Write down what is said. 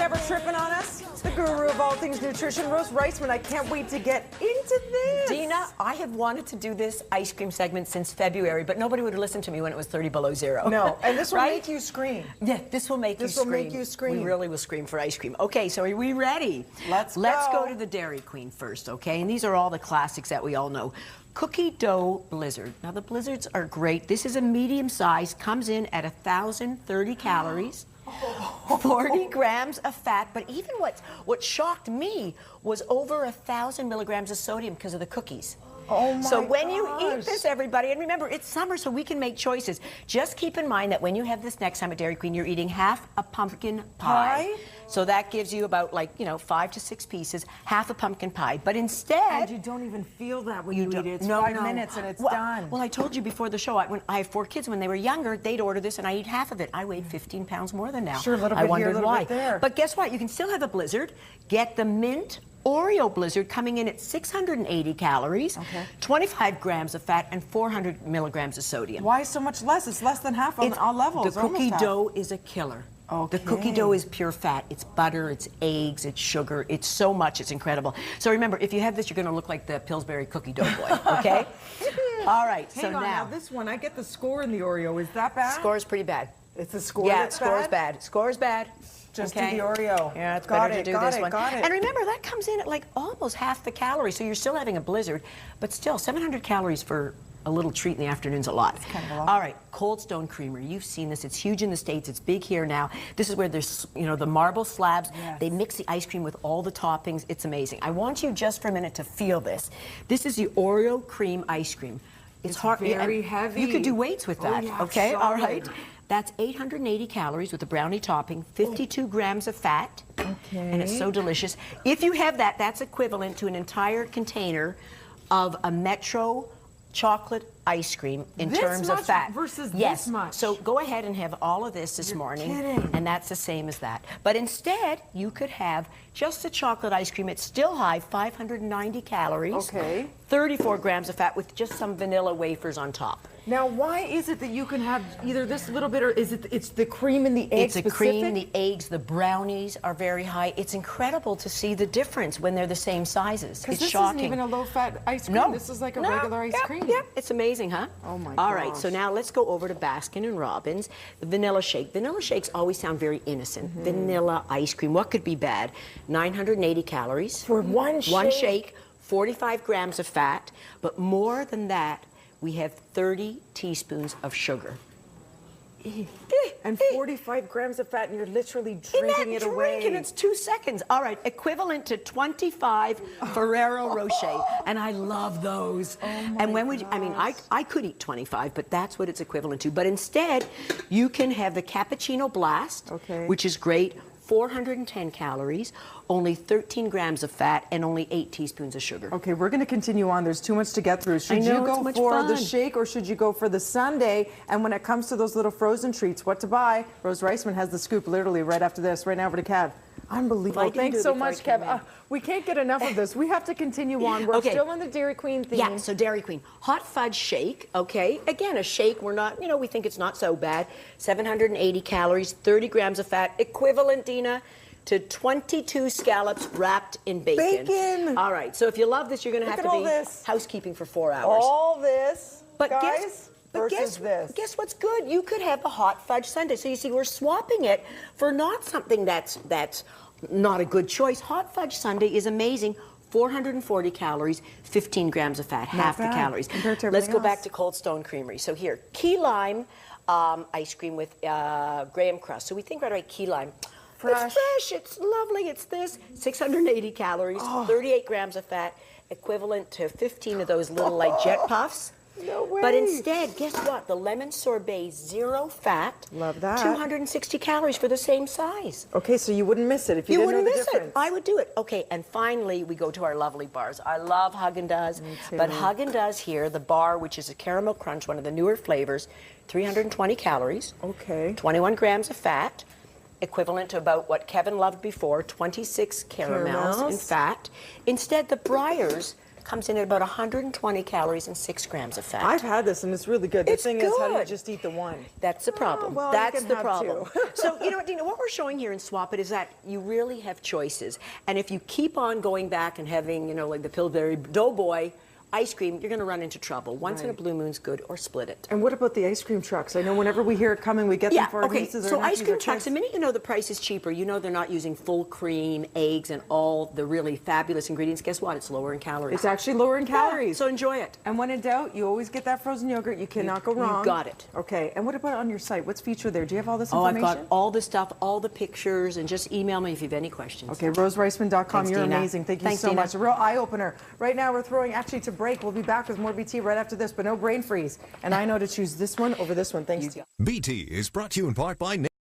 never tripping on us. It's the guru of all things nutrition, Rose Reisman. I can't wait to get into this. Dina, I have wanted to do this ice cream segment since February, but nobody would listen to me when it was 30 below zero. No, and this will right? make you scream. Yeah, this will make you scream. This will make you scream. We really will scream for ice cream. Okay, so are we ready? Let's go to the Dairy Queen first, okay? And these are all the classics that we all know. Cookie dough blizzard. Now the blizzards are great. This is a medium size, comes in at 1,030 calories. 40 grams of fat, but even what shocked me was over 1,000 milligrams of sodium because of the cookies. Oh my So when you gosh. eat this, everybody, and remember, it's summer, so we can make choices. Just keep in mind that when you have this next time at Dairy Queen, you're eating half a pumpkin pie. So that gives you about, like, 5 to 6 pieces, half a pumpkin pie. But instead... And you don't even feel that when you eat it. It's no, 5 no. minutes and it's done. Well, I told you before the show, when I have 4 kids, when they were younger, they'd order this and I eat half of it. I weighed 15 pounds more than now. Sure, a little bit I wondered here, a little why. bit there. But guess what? You can still have a blizzard. Get the mint Oreo blizzard coming in at 680 calories, 25 grams of fat, and 400 milligrams of sodium. Why so much less? It's less than half on all levels. The cookie dough is a killer. Okay. The cookie dough is pure fat. It's butter, it's eggs, it's sugar, it's so much, it's incredible. So remember, if you have this, you're going to look like the Pillsbury cookie dough boy, okay? All right, Hang on, now this one, I get the score in the Oreo. Is that bad? Score is pretty bad. It's a score Yeah, that's score is bad. Score is bad. Just do the Oreo. Yeah, it's got better it, to do got this it, one. Got it. And remember, that comes in at like almost half the calories, so you're still having a blizzard, but still 700 calories for a little treat in the afternoon is a lot. It's kind of a lot. All right, Cold Stone Creamery. You've seen this. It's huge in the States. It's big here now. This is where there's, the marble slabs. Yes. They mix the ice cream with all the toppings. It's amazing. I want you just for a minute to feel this. This is the Oreo cream ice cream. It's hard. Very heavy. You could do weights with that. Yeah, okay, solid. all right. That's 880 calories with the brownie topping, 52 grams of fat. Okay. And it's so delicious. If you have that, that's equivalent to an entire container of a Metro chocolate ice cream in This terms much of fat. versus yes. this much? So go ahead and have all of this You're morning. kidding. And that's the same as that. But instead, you could have just a chocolate ice cream. It's still high, 590 calories. Okay. 34 grams of fat with just some vanilla wafers on top. Now, why is it that you can have either this little bit, or is it's the cream and the eggs? It's the cream, the eggs, the brownies are very high. It's incredible to see the difference when they're the same sizes. Because It's this shocking. isn't even a low-fat ice cream. No. This is like a regular ice cream. Yeah, it's amazing, huh? Oh my All right, gosh. so now let's go over to Baskin and Robbins. The vanilla shake. Vanilla shakes always sound very innocent. Vanilla ice cream. What could be bad? 980 calories. For one shake? One shake, 45 grams of fat, but more than that, we have 30 teaspoons of sugar. And 45 grams of fat, and you're literally drinking it away. And it's 2 seconds. All right, equivalent to 25 Ferrero Rocher, and I love those. Oh and when we, I could eat 25, but that's what it's equivalent to. But instead, you can have the Cappuccino Blast, which is great. 410 calories, only 13 grams of fat, and only 8 teaspoons of sugar. Okay, we're going to continue on. There's too much to get through. Should you go for the shake, or should you go for the sundae? And when it comes to those little frozen treats, what to buy? Rose Reisman has the scoop literally right after this. Right now over to Kev. Unbelievable. Thanks so much, Kev. We can't get enough of this. We have to continue on. We're still on the Dairy Queen theme. Yeah, so Dairy Queen. Hot fudge shake, okay. Again, a shake, we're not, we think it's not so bad. 780 calories, 30 grams of fat, equivalent, Dina, to 22 scallops wrapped in bacon. Bacon! All right, so if you love this, you're going to have to be housekeeping for 4 hours. All this, but guys, guess what's good? You could have a hot fudge sundae. So you see, we're swapping it for not something that's not a good choice. Hot fudge sundae is amazing. 440 calories, 15 grams of fat, half the calories. Let's go back to Cold Stone Creamery. So here, key lime ice cream with graham crust. So we think right away, key lime. Fresh. It's fresh, it's lovely, it's this. 680 calories, 38 grams of fat, equivalent to 15 of those little like jet puffs. No way. But instead, guess what? The lemon sorbet, 0 fat. Love that. 260 calories for the same size. Okay, so you wouldn't miss it if you didn't know the difference. You wouldn't miss it. I would do it. Okay, and finally, we go to our lovely bars. I love Haagen-Dazs, but Haagen-Dazs here, the bar, which is a caramel crunch, one of the newer flavors, 320 calories. Okay. 21 grams of fat, equivalent to about what Kevin loved before, 26 caramels in fat. Instead, the Breyers Comes in at about 120 calories and 6 grams of fat. I've had this and it's really good. It's the thing is, how do you good. just eat the one? That's the problem. Well, you That's can the have problem. two. So, you know what, Dina, what we're showing here in Swap It is that you really have choices. And if you keep on going back and having, you know, like the Pillsbury Doughboy ice cream, you're going to run into trouble. Once in a blue moon's good, or split it. And what about the ice cream trucks? I know whenever we hear it coming, we get them for our nieces or so nephews ice cream or trucks, kids. the minute you know the price is cheaper, you know they're not using full cream, eggs, and all the really fabulous ingredients. Guess what? It's lower in calories. It's actually lower in calories. So enjoy it. And when in doubt, you always get that frozen yogurt. You cannot go wrong. You got it. Okay. And what about on your site? What's featured there? Do you have all this Oh, information? I've got all the stuff, all the pictures, and just email me if you have any questions. Okay, rosereisman.com. Thanks, You're Dina. amazing. Thank you Thanks, so Dina. much. A real eye-opener. Right now, we're throwing actually to break. We'll be back with more BT right after this, but no brain freeze. And I know to choose this one over this one. Thanks to you. BT is brought to you in part by